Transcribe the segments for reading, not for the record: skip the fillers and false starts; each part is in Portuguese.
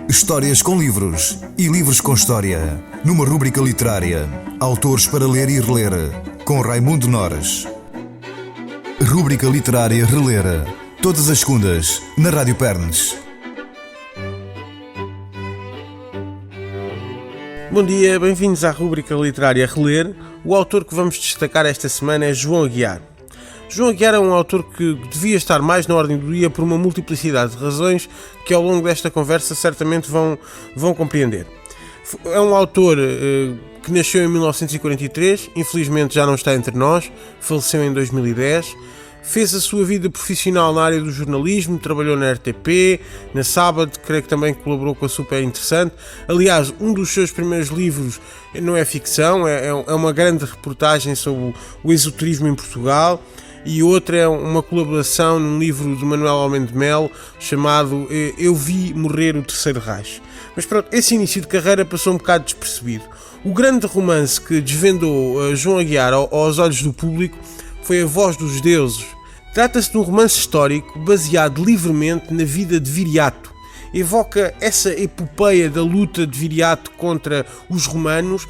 Histórias com livros e livros com história. Numa rúbrica literária. Autores para ler e reler. Com Raimundo Nores. Rúbrica literária Reler. Todas as segundas, na Rádio Pernes. Bom dia, bem-vindos à rúbrica literária Reler. O autor que vamos destacar esta semana é João Aguiar. João Aguiar é um autor que devia estar mais na ordem do dia por uma multiplicidade de razões que ao longo desta conversa certamente vão compreender. É um autor que nasceu em 1943, infelizmente já não está entre nós, faleceu em 2010, fez a sua vida profissional na área do jornalismo, trabalhou na RTP, na Sábado, creio que também colaborou com a Super Interessante. Aliás, um dos seus primeiros livros não é ficção, é uma grande reportagem sobre o esoterismo em Portugal. E outra é uma colaboração num livro de Manuel Almeida Melo chamado Eu Vi Morrer o Terceiro Reich. Mas pronto, esse início de carreira passou um bocado despercebido. O grande romance que desvendou João Aguiar aos olhos do público foi A Voz dos Deuses. Trata-se de um romance histórico baseado livremente na vida de Viriato. Evoca essa epopeia da luta de Viriato contra os romanos,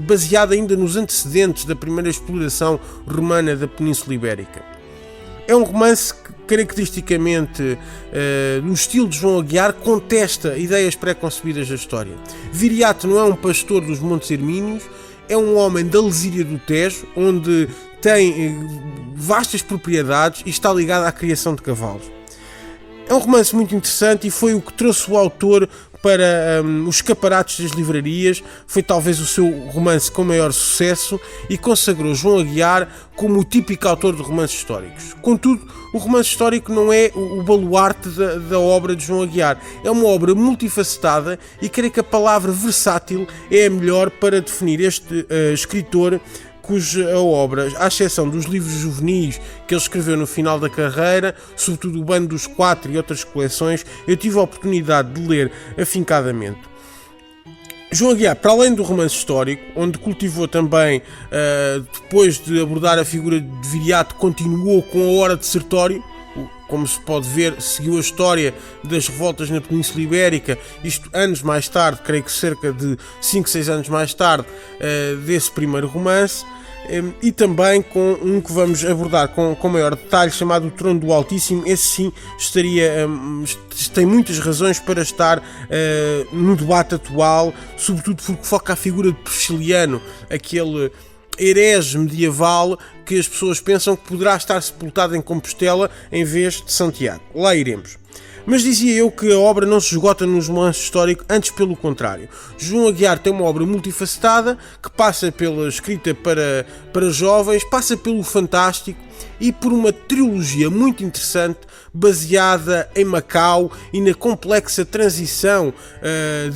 baseada ainda nos antecedentes da primeira exploração romana da Península Ibérica. É um romance que, caracteristicamente, no estilo de João Aguiar, contesta ideias pré-concebidas da história. Viriato não é um pastor dos Montes Hermínios, é um homem da Lesíria do Tejo, onde tem vastas propriedades e está ligado à criação de cavalos. É um romance muito interessante e foi o que trouxe o autor para os escaparates das livrarias. Foi talvez o seu romance com maior sucesso e consagrou João Aguiar como o típico autor de romances históricos. Contudo, o romance histórico não é o baluarte da obra de João Aguiar. É uma obra multifacetada e creio que a palavra versátil é a melhor para definir este escritor, cuja obra, à exceção dos livros juvenis que ele escreveu no final da carreira, sobretudo o Bando dos Quatro e outras coleções, eu tive a oportunidade de ler afincadamente. João Aguiar, para além do romance histórico, onde cultivou também, depois de abordar a figura de Viriato, continuou com a Hora de Sertório. Como se pode ver, seguiu a história das revoltas na Península Ibérica, isto anos mais tarde, creio que cerca de 5, 6 anos mais tarde, desse primeiro romance, e também com um que vamos abordar com maior detalhe, chamado O Trono do Altíssimo. Esse sim tem muitas razões para estar no debate atual, sobretudo porque foca a figura de Prisciliano, aquele herege medieval que as pessoas pensam que poderá estar sepultado em Compostela em vez de Santiago. Lá iremos. Mas dizia eu que a obra não se esgota nos romances históricos, antes pelo contrário. João Aguiar tem uma obra multifacetada que passa pela escrita para jovens, passa pelo fantástico e por uma trilogia muito interessante baseada em Macau e na complexa transição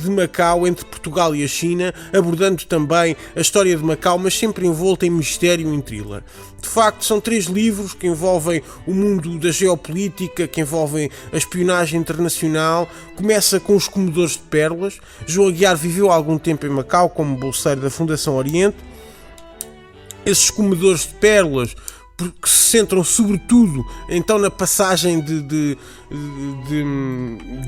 de Macau entre Portugal e a China, abordando também a história de Macau, mas sempre envolta em mistério e em thriller. De facto, são 3 livros que envolvem o mundo da geopolítica, que envolvem a espionagem internacional. Começa com Os Comedores de Pérolas. João Aguiar viveu há algum tempo em Macau como bolseiro da Fundação Oriente. Esses comedores de pérolas que se centram sobretudo então na passagem de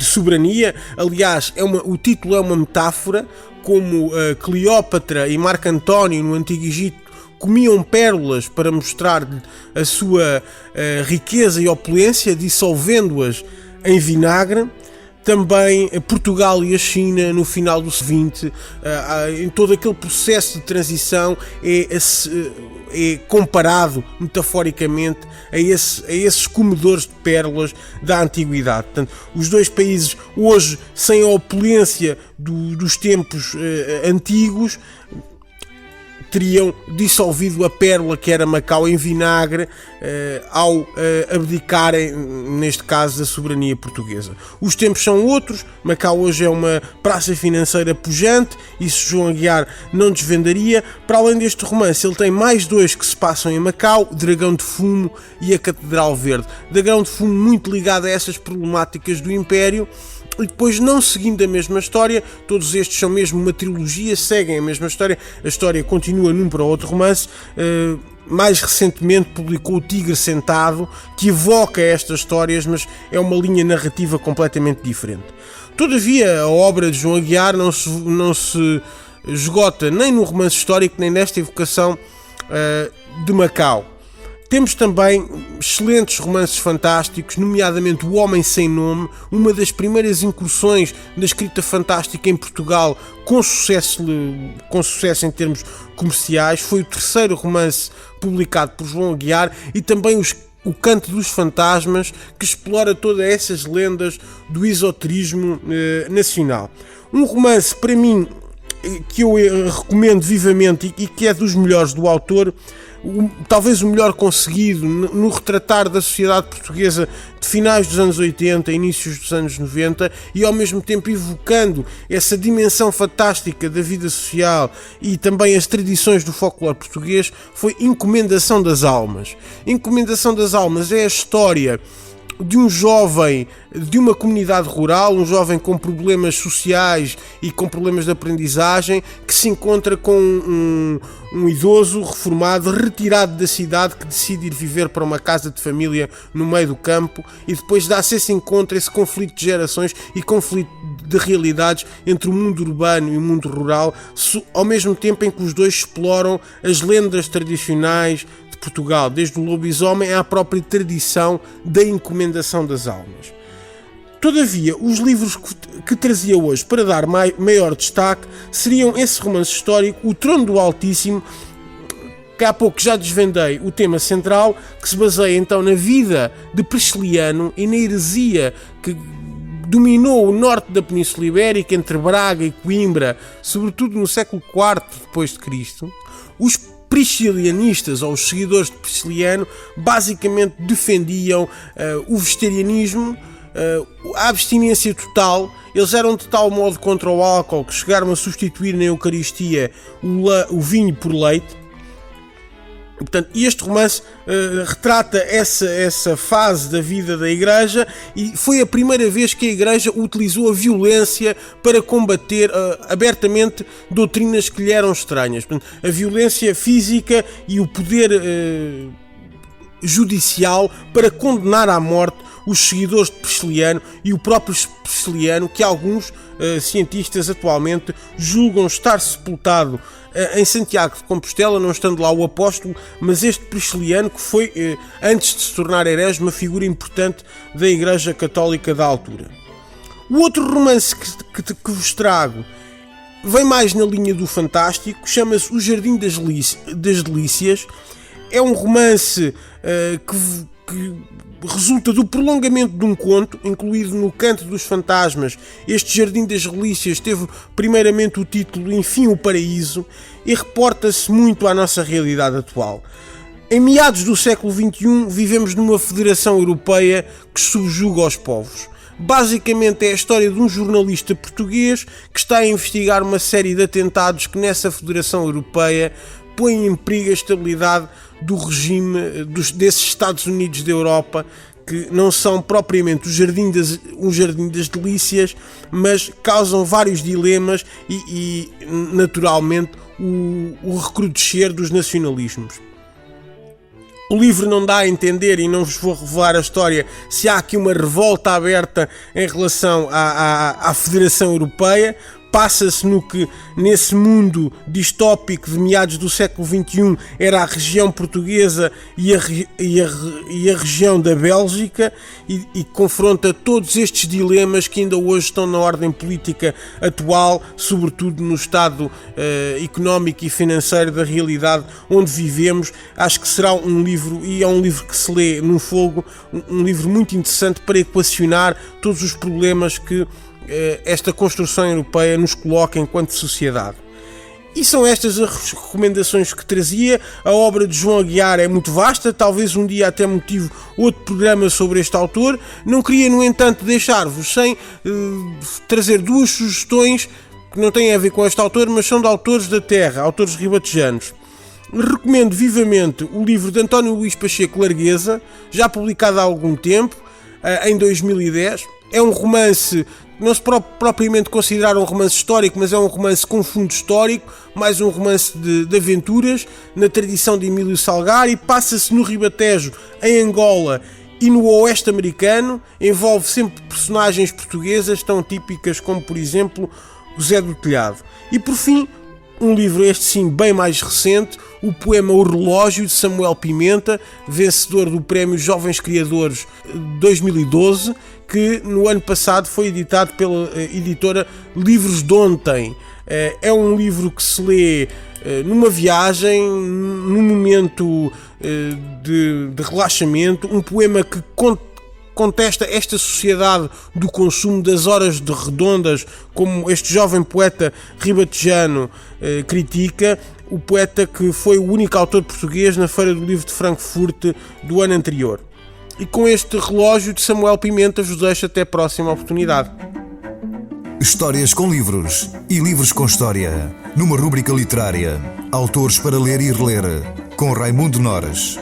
soberania. Aliás, o título é uma metáfora, como Cleópatra e Marco António no Antigo Egito comiam pérolas para mostrar-lhe a sua riqueza e opulência, dissolvendo-as em vinagre. Também Portugal e a China no final do século XX, em todo aquele processo de transição, é comparado metaforicamente a esses comedores de pérolas da antiguidade. Portanto, os dois países hoje, sem a opulência dos tempos antigos, teriam dissolvido a pérola que era Macau em vinagre ao abdicarem, neste caso, da soberania portuguesa. Os tempos são outros. Macau hoje é uma praça financeira pujante, isso João Aguiar não desvendaria. Para além deste romance, ele tem mais 2 que se passam em Macau, Dragão de Fumo e a Catedral Verde. Dragão de Fumo muito ligado a essas problemáticas do Império. E depois, não seguindo a mesma história, todos estes são mesmo uma trilogia, seguem a mesma história, a história continua num para outro romance, mais recentemente publicou O Tigre Sentado, que evoca estas histórias, mas é uma linha narrativa completamente diferente. Todavia, a obra de João Aguiar não se esgota nem no romance histórico, nem nesta evocação de Macau. Temos também excelentes romances fantásticos, nomeadamente O Homem Sem Nome, uma das primeiras incursões na escrita fantástica em Portugal com sucesso em termos comerciais. Foi o terceiro romance publicado por João Aguiar, e também O Canto dos Fantasmas, que explora todas essas lendas do esoterismo nacional. Um romance, para mim, que eu recomendo vivamente e que é dos melhores do autor, talvez o melhor conseguido no retratar da sociedade portuguesa de finais dos anos 80 e inícios dos anos 90, e ao mesmo tempo evocando essa dimensão fantástica da vida social e também as tradições do folclore português, foi Encomendação das Almas. Encomendação das Almas é a história de um jovem de uma comunidade rural, um jovem com problemas sociais e com problemas de aprendizagem, que se encontra com um idoso reformado, retirado da cidade, que decide ir viver para uma casa de família no meio do campo, e depois dá-se esse encontro, esse conflito de gerações e conflito de realidades entre o mundo urbano e o mundo rural, ao mesmo tempo em que os dois exploram as lendas tradicionais Portugal, desde o lobisomem à própria tradição da encomendação das almas. Todavia, os livros que trazia hoje para dar maior destaque seriam esse romance histórico, O Trono do Altíssimo, que há pouco já desvendei o tema central, que se baseia então na vida de Prisciliano e na heresia que dominou o norte da Península Ibérica, entre Braga e Coimbra, sobretudo no século IV d.C. Os priscilianistas, ou os seguidores de Prisciliano, basicamente defendiam o vegetarianismo, a abstinência total. Eles eram de tal modo contra o álcool que chegaram a substituir na Eucaristia o vinho por leite. Portanto, este romance retrata essa fase da vida da Igreja, e foi a primeira vez que a Igreja utilizou a violência para combater abertamente doutrinas que lhe eram estranhas. Portanto, a violência física e o poder judicial para condenar à morte os seguidores de Prisciliano e o próprio Prisciliano, que alguns cientistas atualmente julgam estar sepultado em Santiago de Compostela, não estando lá o apóstolo, mas este Prisciliano, que foi, antes de se tornar herege, uma figura importante da Igreja Católica da altura. O outro romance que vos trago vem mais na linha do fantástico, chama-se O Jardim das Delícias. É um romance que resulta do prolongamento de um conto, incluído no Canto dos Fantasmas. Este Jardim das Relícias teve primeiramente o título Enfim o Paraíso, e reporta-se muito à nossa realidade atual. Em meados do século XXI vivemos numa federação europeia que subjuga os povos. Basicamente é a história de um jornalista português que está a investigar uma série de atentados que nessa federação europeia põem em perigo a estabilidade do regime desses Estados Unidos da Europa, que não são propriamente um jardim das delícias, mas causam vários dilemas e naturalmente, o recrudescer dos nacionalismos. O livro não dá a entender, e não vos vou revelar a história, se há aqui uma revolta aberta em relação à Federação Europeia. Passa-se nesse mundo distópico de meados do século XXI, era a região portuguesa e a região da Bélgica, e confronta todos estes dilemas que ainda hoje estão na ordem política atual, sobretudo no estado económico e financeiro da realidade onde vivemos. Acho que será um livro, e é um livro que se lê no fogo, um livro muito interessante para equacionar todos os problemas que esta construção europeia nos coloca enquanto sociedade. E são estas as recomendações que trazia. A obra de João Aguiar é muito vasta, talvez um dia até motive outro programa sobre este autor. Não queria, no entanto, deixar-vos sem trazer duas sugestões que não têm a ver com este autor, mas são de autores da terra, autores ribatejanos. Recomendo vivamente o livro de António Luís Pacheco Largueza, já publicado há algum tempo, em 2010. É um romance não se pode propriamente considerar um romance histórico, mas é um romance com fundo histórico, mais um romance de aventuras, na tradição de Emílio Salgari. Passa-se no Ribatejo, em Angola e no Oeste americano. Envolve sempre personagens portuguesas tão típicas como, por exemplo, o Zé do Telhado. E por fim, um livro este sim bem mais recente, o poema O Relógio, de Samuel Pimenta, vencedor do Prémio Jovens Criadores 2012, que no ano passado foi editado pela editora Livros de Ontem. É um livro que se lê numa viagem, num momento de relaxamento, um poema que contesta esta sociedade do consumo, das horas de redondas, como este jovem poeta ribatejano critica, o poeta que foi o único autor português na Feira do Livro de Frankfurt do ano anterior. E com este relógio de Samuel Pimenta vos deixo até a próxima oportunidade. Histórias com livros e livros com história. Numa rúbrica literária. Autores para ler e reler. Com Raimundo Nores.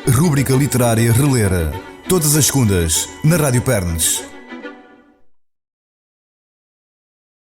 Rúbrica literária Reler. Todas as segundas, na Rádio Pernes.